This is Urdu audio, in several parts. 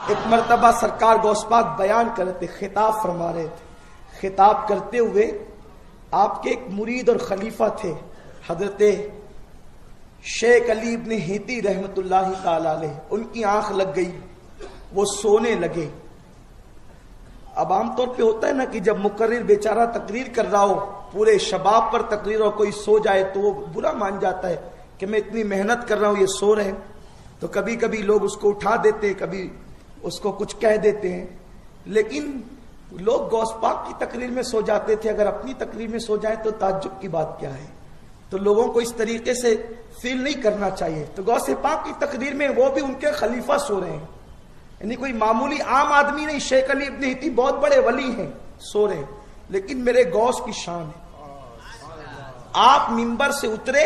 ایک مرتبہ سرکار غوث پاک بیان کرتے خطاب فرما رہے تھے. خطاب کرتے ہوئے آپ کے ایک مرید اور خلیفہ تھے حضرت شیخ علی ابن ہیتی رحمت اللہ تعالی علیہ. ان کی آنکھ لگ گئی, وہ سونے لگے. اب عام طور پہ ہوتا ہے نا کہ جب مقرر بیچارہ تقریر کر رہا ہو, پورے شباب پر تقریر اور کوئی سو جائے تو وہ برا مان جاتا ہے کہ میں اتنی محنت کر رہا ہوں, یہ سو رہے ہیں. تو کبھی کبھی لوگ اس کو اٹھا دیتے ہیں, کبھی اس کو کچھ کہہ دیتے ہیں. لیکن لوگ غوث پاک کی تقریر میں سو جاتے تھے, اگر اپنی تقریر میں سو جائیں تو تعجب کی بات کیا ہے. تو لوگوں کو اس طریقے سے فیل نہیں کرنا چاہیے. تو غوث پاک کی تقریر میں وہ بھی ان کے خلیفہ سو رہے ہیں, یعنی کوئی معمولی عام آدمی نہیں. شیخ علی ابن ہیتی بہت بڑے ولی ہیں, سو رہے ہیں. لیکن میرے غوث کی شان ہے, آپ منبر سے اترے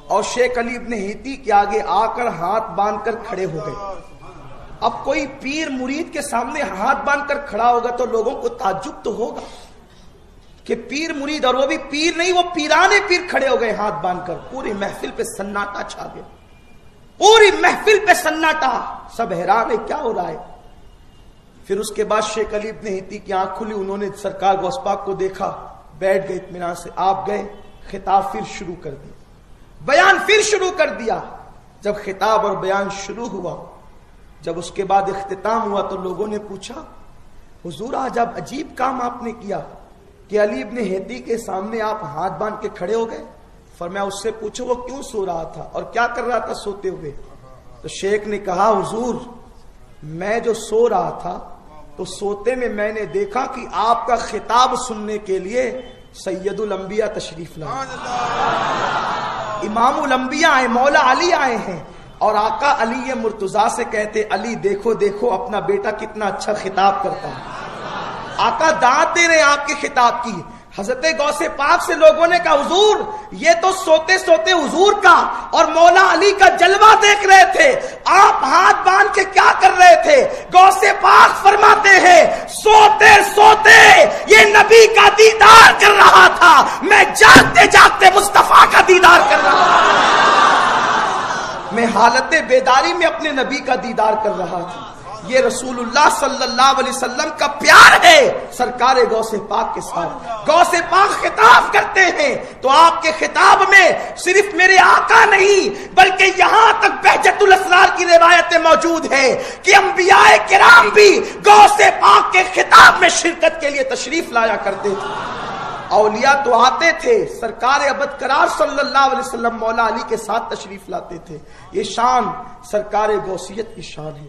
اور شیخ علی ابن ہیتی کے آگے آ کر ہاتھ باندھ کر کھڑے ہو گئے. اب کوئی پیر مرید کے سامنے ہاتھ باندھ کر کھڑا ہوگا تو لوگوں کو تعجب تو ہوگا کہ پیر مرید, اور وہ بھی پیر نہیں, وہ پیرانے پیر کھڑے ہو گئے ہاتھ باندھ کر. پوری محفل پہ سناٹا چھا گیا, پوری محفل پہ سناٹا, سب حیران ہے کیا ہو رہا ہے. پھر اس کے بعد شیخ علی ابن ہیتی کی آنکھ کھلی, انہوں نے سرکار غوث پاک کو دیکھا, بیٹھ گئے اطمینان سے. آپ گئے, خطاب پھر شروع کر دیا, بیان پھر شروع کر دیا. جب خطاب اور بیان شروع ہوا, جب اس کے بعد اختتام ہوا تو لوگوں نے پوچھا حضور آج آپ عجیب کام آپ نے کیا کہ علی ابن ہیتی کے سامنے آپ ہاتھ باندھ کے کھڑے ہو گئے. فرمایا اس سے پوچھو وہ کیوں سو رہا تھا اور کیا کر رہا تھا سوتے ہوئے. تو شیخ نے کہا حضور میں جو سو رہا تھا تو سوتے میں نے دیکھا کہ آپ کا خطاب سننے کے لیے سید الانبیاء تشریف لائے, امام الانبیاء آئے, مولا علی آئے ہیں. اور آقا علی مرتضیٰ سے کہتے علی دیکھو دیکھو اپنا بیٹا کتنا اچھا خطاب کرتا ہے. آقا دعوت دے رہے ہیں آپ کے خطاب کی. حضرت غوث پاک سے لوگوں نے کہا حضور یہ تو سوتے سوتے حضور کا اور مولا علی کا جلوہ دیکھ رہے تھے, آپ ہاتھ باندھ کے کیا کر رہے تھے. غوث پاک فرماتے ہیں سوتے سوتے یہ نبی کا دیدار کر رہا تھا, میں جاگتے جاگتے مصطفیٰ کا دیدار کر رہا تھا, میں حالت بیداری میں اپنے نبی کا دیدار کر رہا تھا. یہ رسول اللہ صلی اللہ علیہ وسلم کا پیار ہے سرکار غوث پاک کے ساتھ. غوث پاک خطاب کرتے ہیں تو آپ کے خطاب میں صرف میرے آقا نہیں بلکہ یہاں تک بہجت الاسرار کی روایتیں موجود ہیں کہ انبیاء کرام بھی غوث پاک کے خطاب میں شرکت کے لیے تشریف لایا کرتے تھے. اولیاء تو آتے تھے, سرکار ابد قرار صلی اللہ علیہ وسلم مولا علی کے ساتھ تشریف لاتے تھے. یہ شان سرکار غوثیت کی شان ہے.